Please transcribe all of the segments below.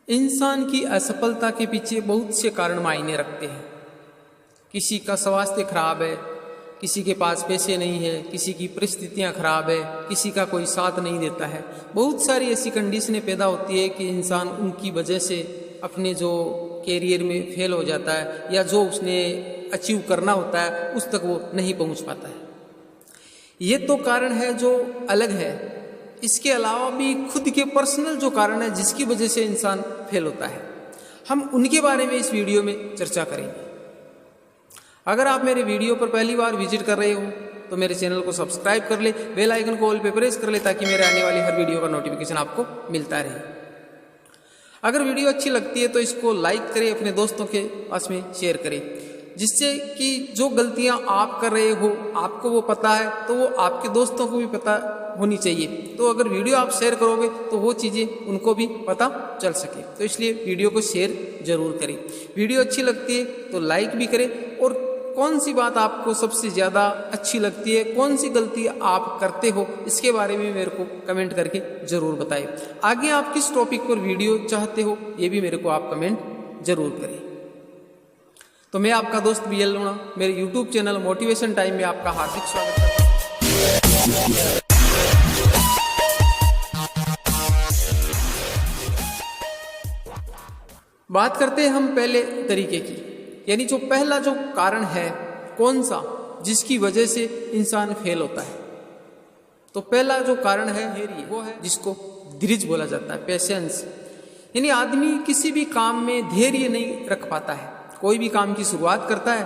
इंसान की असफलता के पीछे बहुत से कारण मायने रखते हैं। किसी का स्वास्थ्य खराब है, किसी के पास पैसे नहीं है, किसी की परिस्थितियां खराब है, किसी का कोई साथ नहीं देता है। बहुत सारी ऐसी कंडीशनें पैदा होती है कि इंसान उनकी वजह से अपने जो कैरियर में फेल हो जाता है या जो उसने अचीव करना होता है उस तक वो नहीं पहुंच पाता है। ये तो कारण है जो अलग है। इसके अलावा भी खुद के पर्सनल जो कारण है जिसकी वजह से इंसान फेल होता है, हम उनके बारे में इस वीडियो में चर्चा करेंगे। अगर आप मेरे वीडियो पर पहली बार विजिट कर रहे हो तो मेरे चैनल को सब्सक्राइब कर ले, बेल आइकन को ऑल पे प्रेस कर ले ताकि मेरे आने वाली हर वीडियो का नोटिफिकेशन आपको मिलता रहे। अगर वीडियो अच्छी लगती है तो इसको लाइक करें, अपने दोस्तों के पास में शेयर करें, जिससे कि जो गलतियां आप कर रहे हो आपको वो पता है तो वो आपके दोस्तों को भी पता होनी चाहिए। तो अगर वीडियो आप शेयर करोगे तो वो चीज़ें उनको भी पता चल सके, तो इसलिए वीडियो को शेयर जरूर करें। वीडियो अच्छी लगती है तो लाइक भी करें, और कौन सी बात आपको सबसे ज़्यादा अच्छी लगती है, कौन सी गलती आप करते हो, इसके बारे में मेरे को कमेंट करके ज़रूर बताएं। आगे आप किस टॉपिक पर वीडियो चाहते हो ये भी मेरे को आप कमेंट जरूर करें। तो मैं आपका दोस्त बीएल लोणा, मेरे यूट्यूब चैनल मोटिवेशन टाइम में आपका हार्दिक स्वागत करता हूं। बात करते हैं हम पहले तरीके की, यानी जो पहला जो कारण है कौन सा जिसकी वजह से इंसान फेल होता है। तो पहला जो कारण है वो है जिसको धैर्य बोला जाता है, पेशेंस। यानी आदमी किसी भी काम में धैर्य नहीं रख पाता है। कोई भी काम की शुरुआत करता है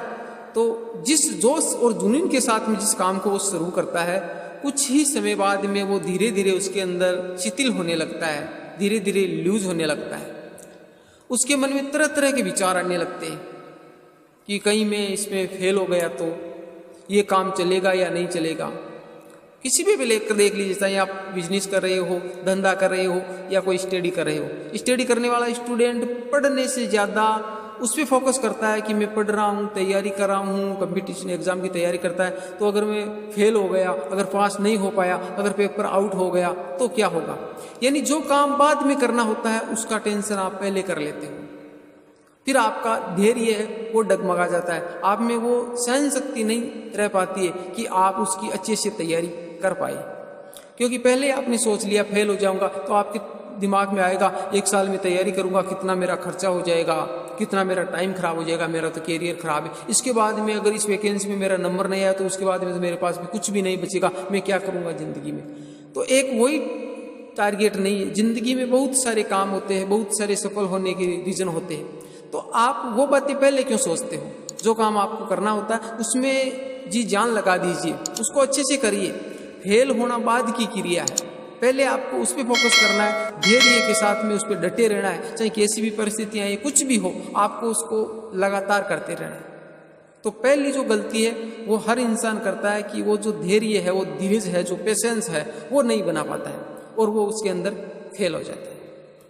तो जिस जोश और जुनून के साथ में जिस काम को वो शुरू करता है, कुछ ही समय बाद में वो धीरे धीरे उसके अंदर शिथिल होने लगता है, धीरे धीरे लूज होने लगता है। उसके मन में तरह तरह के विचार आने लगते हैं कि कहीं मैं इसमें फेल हो गया तो ये काम चलेगा या नहीं चलेगा। किसी भी लेकर देख लीजिए, चाहे आप बिजनेस कर रहे हो, धंधा कर रहे हो या कोई स्टडी कर रहे हो। स्टडी करने वाला स्टूडेंट पढ़ने से ज़्यादा उस पर फोकस करता है कि मैं पढ़ रहा हूँ, तैयारी कर रहा हूँ, कंपटीशन एग्जाम की तैयारी करता है। तो अगर मैं फेल हो गया, अगर पास नहीं हो पाया, अगर पेपर आउट हो गया तो क्या होगा। यानी जो काम बाद में करना होता है उसका टेंशन आप पहले कर लेते हो, फिर आपका धैर्य है वो डगमगा जाता है। आप में वो सहन शक्ति नहीं रह पाती है कि आप उसकी अच्छे से तैयारी कर पाए, क्योंकि पहले आपने सोच लिया फेल हो जाऊंगा। तो आपके दिमाग में आएगा 1 साल में तैयारी करूंगा, कितना मेरा खर्चा हो जाएगा, कितना मेरा टाइम खराब हो जाएगा, मेरा तो कैरियर खराब है। इसके बाद में अगर इस वैकेंसी में मेरा नंबर नहीं आया तो उसके बाद में तो मेरे पास भी कुछ भी नहीं बचेगा, मैं क्या करूंगा जिंदगी में। तो एक वही टारगेट नहीं है। जिंदगी में बहुत सारे काम होते हैं, बहुत सारे सफल होने के रीजन होते हैं। तो आप वो बातें पहले क्यों सोचते हो। जो काम आपको करना होता है उसमें जी जान लगा दीजिए, उसको अच्छे से करिए। फेल होना बाद की क्रिया है, पहले आपको उस पर फोकस करना है, धैर्य के साथ में उस पर डटे रहना है। चाहे कैसी भी परिस्थितियां आए, कुछ भी हो, आपको उसको लगातार करते रहना है। तो पहली जो गलती है वो हर इंसान करता है कि वो जो धैर्य है, वो धीरज है, जो पेशेंस है वो नहीं बना पाता है और वो उसके अंदर फेल हो जाता है।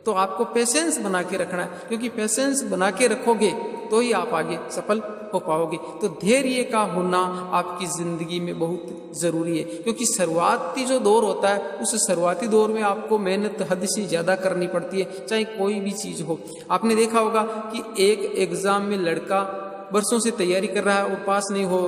तो आपको पेशेंस बना के रखना है, क्योंकि पेशेंस बना के रखोगे तो ही आप आगे सफल हो पाओगे। तो धैर्य का होना आपकी ज़िंदगी में बहुत ज़रूरी है, क्योंकि शुरुआती जो दौर होता है उस शुरुआती दौर में आपको मेहनत हद से ज़्यादा करनी पड़ती है, चाहे कोई भी चीज़ हो। आपने देखा होगा कि एक एग्ज़ाम में लड़का वर्षों से तैयारी कर रहा है और पास नहीं हो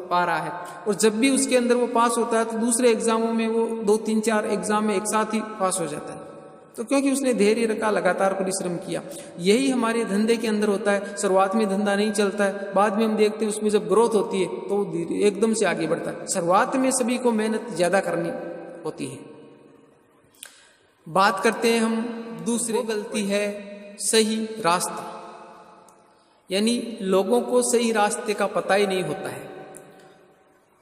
पा रहा है, और जब भी उसके अंदर वो पास होता है तो दूसरे एग्जामों में वो 2, 3, 4 एग्जाम में एक साथ ही पास हो जाता है। तो क्योंकि उसने धैर्य रखा, लगातार परिश्रम किया। यही हमारे धंधे के अंदर होता है। शुरुआत में धंधा नहीं चलता है, बाद में हम देखते हैं उसमें जब ग्रोथ होती है तो एकदम से आगे बढ़ता है। शुरुआत में सभी को मेहनत ज़्यादा करनी होती है। बात करते हैं हम दूसरी गलती है सही रास्ता। यानी लोगों को सही रास्ते का पता ही नहीं होता है।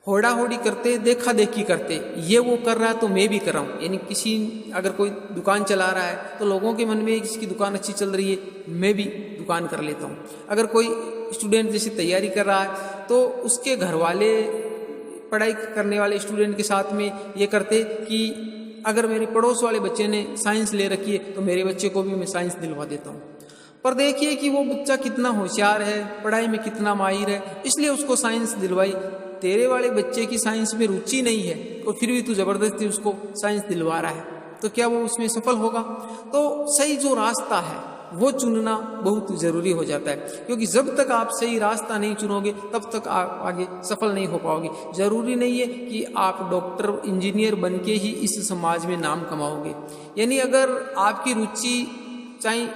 होड़ा होड़ी करते, देखा देखी करते, ये वो कर रहा है तो मैं भी कर रहा हूँ। यानी किसी अगर कोई दुकान चला रहा है तो लोगों के मन में इसकी दुकान अच्छी चल रही है, मैं भी दुकान कर लेता हूँ। अगर कोई स्टूडेंट जैसे तैयारी कर रहा है तो उसके घर वाले पढ़ाई करने वाले स्टूडेंट के साथ में ये करते कि अगर मेरे पड़ोस वाले बच्चे ने साइंस ले रखी है तो मेरे बच्चे को भी मैं साइंस दिलवा देता हूँ। पर देखिए कि वो बच्चा कितना होशियार है, पढ़ाई में कितना माहिर है, इसलिए उसको साइंस दिलवाई। तेरे वाले बच्चे की साइंस में रुचि नहीं है और फिर भी तू जबरदस्ती उसको साइंस दिलवा रहा है, तो क्या वो उसमें सफल होगा। तो सही जो रास्ता है वो चुनना बहुत ज़रूरी हो जाता है, क्योंकि जब तक आप सही रास्ता नहीं चुनोगे तब तक आप आगे सफल नहीं हो पाओगे। ज़रूरी नहीं है कि आप डॉक्टर इंजीनियर बन के ही इस समाज में नाम कमाओगे। यानी अगर आपकी रुचि चाहे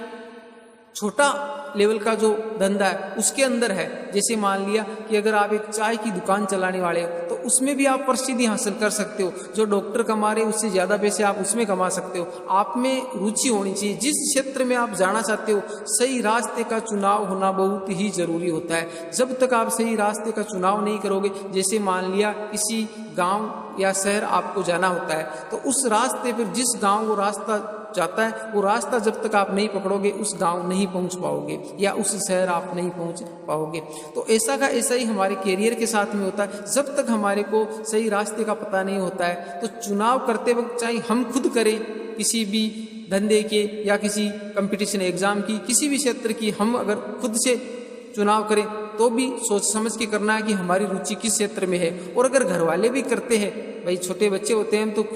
छोटा लेवल का जो धंधा है उसके अंदर है, जैसे मान लिया कि अगर आप एक चाय की दुकान चलाने वाले हो तो उसमें भी आप प्रसिद्धि हासिल कर सकते हो। जो डॉक्टर कमा रहे उससे ज़्यादा पैसे आप उसमें कमा सकते हो। आप में रुचि होनी चाहिए, जिस क्षेत्र में आप जाना चाहते हो सही रास्ते का चुनाव होना बहुत ही ज़रूरी होता है। जब तक आप सही रास्ते का चुनाव नहीं करोगे, जैसे मान लिया किसी गाँव या शहर आपको जाना होता है तो उस रास्ते पर जिस गाँव वो रास्ता जाता है वो रास्ता जब तक आप नहीं पकड़ोगे उस गांव नहीं पहुंच पाओगे या उस शहर आप नहीं पहुंच पाओगे। तो ऐसा का ऐसा ही हमारे कैरियर के साथ में होता है। जब तक हमारे को सही रास्ते का पता नहीं होता है तो चुनाव करते वक्त चाहे हम खुद करें किसी भी धंधे के या किसी कंपटीशन एग्जाम की, किसी भी क्षेत्र की, हम अगर खुद से चुनाव करें तो भी सोच समझ के करना है कि हमारी रुचि किस क्षेत्र में है। और अगर घर वाले भी करते हैं, भाई छोटे बच्चे होते हैं तो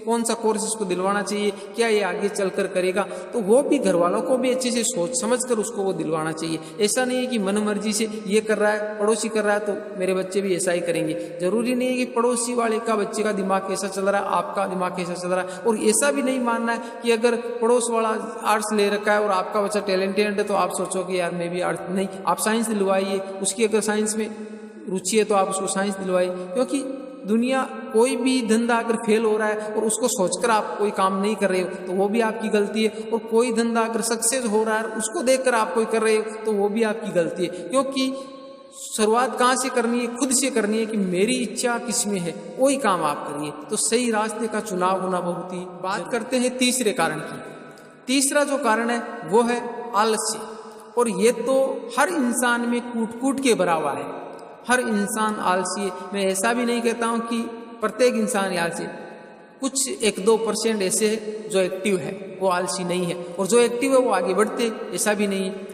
कौन सा कोर्स इसको दिलवाना चाहिए, क्या ये आगे चलकर करेगा, तो वो भी घर वालों को भी अच्छे से सोच समझ कर उसको वो दिलवाना चाहिए। ऐसा नहीं है कि मन मर्जी से ये कर रहा है, पड़ोसी कर रहा है तो मेरे बच्चे भी ऐसा ही करेंगे। जरूरी नहीं है कि पड़ोसी वाले का बच्चे का दिमाग कैसा चल रहा है आपका दिमाग कैसा चल रहा है। और ऐसा भी नहीं मानना है कि अगर पड़ोस वाला आर्ट्स ले रखा है और आपका बच्चा टैलेंटेड है तो आप सोचो कि यार मैं भी आर्ट्स, नहीं, आप साइंस दिलवाइए। उसकी अगर साइंस में रुचि है तो आप उसको साइंस दिलवाइए। क्योंकि दुनिया कोई भी धंधा अगर फेल हो रहा है और उसको सोचकर आप कोई काम नहीं कर रहे हो तो वो भी आपकी गलती है, और कोई धंधा अगर सक्सेस हो रहा है उसको देखकर आप कोई कर रहे हो तो वो भी आपकी गलती है। क्योंकि शुरुआत कहाँ से करनी है, खुद से करनी है कि मेरी इच्छा किस में है, वही काम आप करिए। तो सही रास्ते का चुनाव होना बहुत ही। बात करते हैं तीसरे कारण की। तीसरा जो कारण है वो है आलस्य, और ये तो हर इंसान में कूट कूट के भरा हुआ है। हर इंसान आलसी है। मैं ऐसा भी नहीं कहता हूँ कि प्रत्येक इंसान आलसी है, कुछ 1-2% ऐसे है जो एक्टिव है वो आलसी नहीं है, और जो एक्टिव है वो आगे बढ़ते, ऐसा भी नहीं है।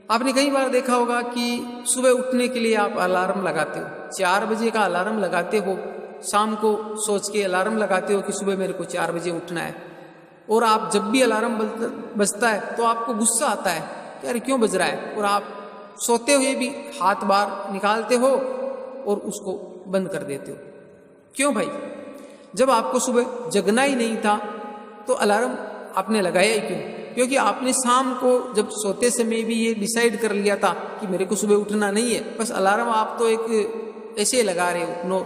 आपने कई बार देखा होगा कि सुबह उठने के लिए आप अलार्म लगाते हो, 4 बजे का अलार्म लगाते हो, शाम को सोच के अलार्म लगाते हो कि सुबह मेरे को 4 बजे उठना है, और आप जब भी अलार्म बजता है तो आपको गुस्सा आता है कि अरे क्यों बज रहा है, और आप सोते हुए भी हाथ बाहर निकालते हो और उसको बंद कर देते हो। क्यों भाई? जब आपको सुबह जगना ही नहीं था तो अलार्म आपने लगाया ही क्यों? क्योंकि आपने शाम को जब सोते समय भी ये डिसाइड कर लिया था कि मेरे को सुबह उठना नहीं है। बस अलार्म आप तो एक ऐसे लगा रहे हो, नो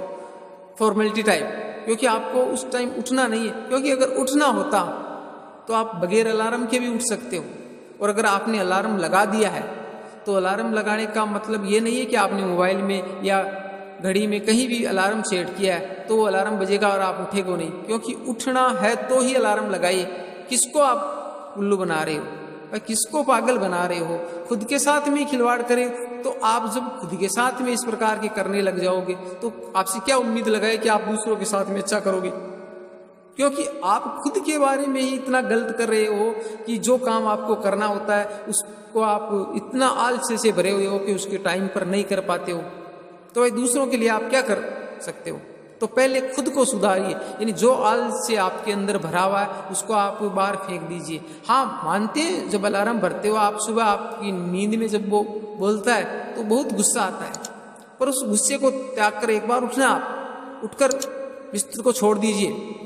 फॉर्मेलिटी टाइप, क्योंकि आपको उस टाइम उठना नहीं है। क्योंकि अगर उठना होता तो आप बगैर अलार्म के भी उठ सकते हो, और अगर आपने अलार्म लगा दिया है तो अलार्म लगाने का मतलब ये नहीं है कि आपने मोबाइल में या घड़ी में कहीं भी अलार्म सेट किया है तो वो अलार्म बजेगा और आप उठेगो नहीं। क्योंकि उठना है तो ही अलार्म लगाइए। किसको आप उल्लू बना रहे हो, किसको पागल बना रहे हो? खुद के साथ में खिलवाड़ करें तो आप जब खुद के साथ में इस प्रकार के करने लग जाओगे तो आपसे क्या उम्मीद लगाए कि आप दूसरों के साथ में अच्छा करोगे? क्योंकि आप खुद के बारे में ही इतना गलत कर रहे हो कि जो काम आपको करना होता है उसको आप इतना आलस्य से भरे हुए हो कि उसके टाइम पर नहीं कर पाते हो। तो भाई दूसरों के लिए आप क्या कर सकते हो? तो पहले खुद को सुधारिए। यानी जो आलस्य आपके अंदर भरा हुआ है उसको आप बाहर फेंक दीजिए। हाँ, मानते हैं जब अलार्म भरते हो आप सुबह, आपकी नींद में जब वो बोलता है तो बहुत गुस्सा आता है, पर उस गुस्से को त्याग कर एक बार उठना, आप उठकर बिस्तर को छोड़ दीजिए।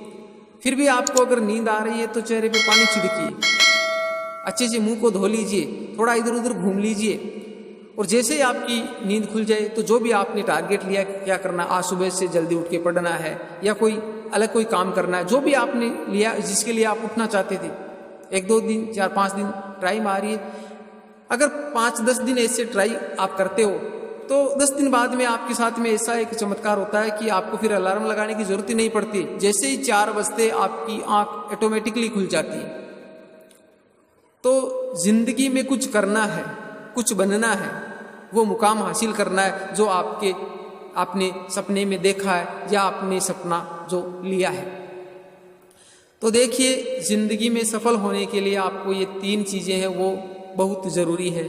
फिर भी आपको अगर नींद आ रही है तो चेहरे पे पानी छिड़किए, अच्छे से मुंह को धो लीजिए, थोड़ा इधर उधर घूम लीजिए, और जैसे ही आपकी नींद खुल जाए तो जो भी आपने टारगेट लिया क्या करना, आज सुबह से जल्दी उठ के पढ़ना है या कोई अलग कोई काम करना है, जो भी आपने लिया जिसके लिए आप उठना चाहते थे, 1-2 दिन 4-5 दिन ट्राई मारिए। अगर 5-10 दिन ऐसे ट्राई आप करते हो तो 10 दिन बाद में आपके साथ में ऐसा एक चमत्कार होता है कि आपको फिर अलार्म लगाने की जरूरत ही नहीं पड़ती। जैसे ही 4 बजते आपकी आंख ऑटोमेटिकली खुल जाती है। तो जिंदगी में कुछ करना है, कुछ बनना है, वो मुकाम हासिल करना है जो आपने सपने में देखा है या आपने सपना जो लिया है। तो देखिए, जिंदगी में सफल होने के लिए आपको ये 3 चीज़ें हैं वो बहुत ज़रूरी है।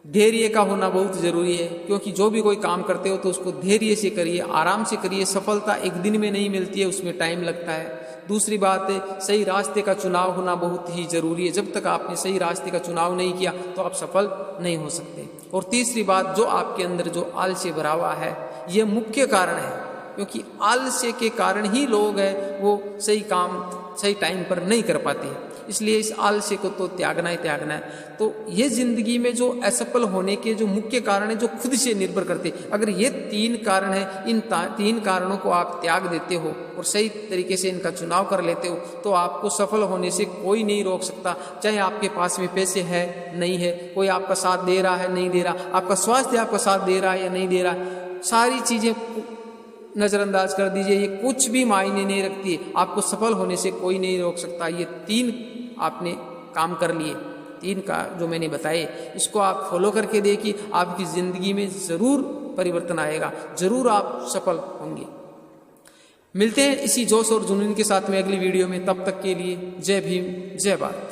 धैर्य का होना बहुत ज़रूरी है, क्योंकि जो भी कोई काम करते हो तो उसको धैर्य से करिए, आराम से करिए। सफलता एक दिन में नहीं मिलती है, उसमें टाइम लगता है। दूसरी बात है, सही रास्ते का चुनाव होना बहुत ही ज़रूरी है। जब तक आपने सही रास्ते का चुनाव नहीं किया तो आप सफल नहीं हो सकते। और तीसरी बात, जो आपके अंदर जो आलस्य भरा हुआ है, ये मुख्य कारण है, क्योंकि आलस्य के कारण ही लोग हैं वो सही काम सही टाइम पर नहीं कर पाते। इसलिए इस आलस्य को तो त्यागना ही त्यागना है। तो ये जिंदगी में जो असफल होने के जो मुख्य कारण है, जो खुद से निर्भर करते, अगर ये 3 कारण है, इन 3 कारणों को आप त्याग देते हो और सही तरीके से इनका चुनाव कर लेते हो तो आपको सफल होने से कोई नहीं रोक सकता। चाहे आपके पास में पैसे है नहीं है, कोई आपका साथ दे रहा है नहीं दे रहा, आपका स्वास्थ्य आपका साथ दे रहा है या नहीं दे रहा, सारी चीज़ें नज़रअंदाज कर दीजिए, ये कुछ भी मायने नहीं रखती। आपको सफल होने से कोई नहीं रोक सकता। ये 3 आपने काम कर लिए, 3 का जो मैंने बताए, इसको आप फॉलो करके देखिए, आपकी ज़िंदगी में ज़रूर परिवर्तन आएगा, ज़रूर आप सफल होंगे। मिलते हैं इसी जोश और जुनून के साथ में अगली वीडियो में। तब तक के लिए जय भीम, जय भारत।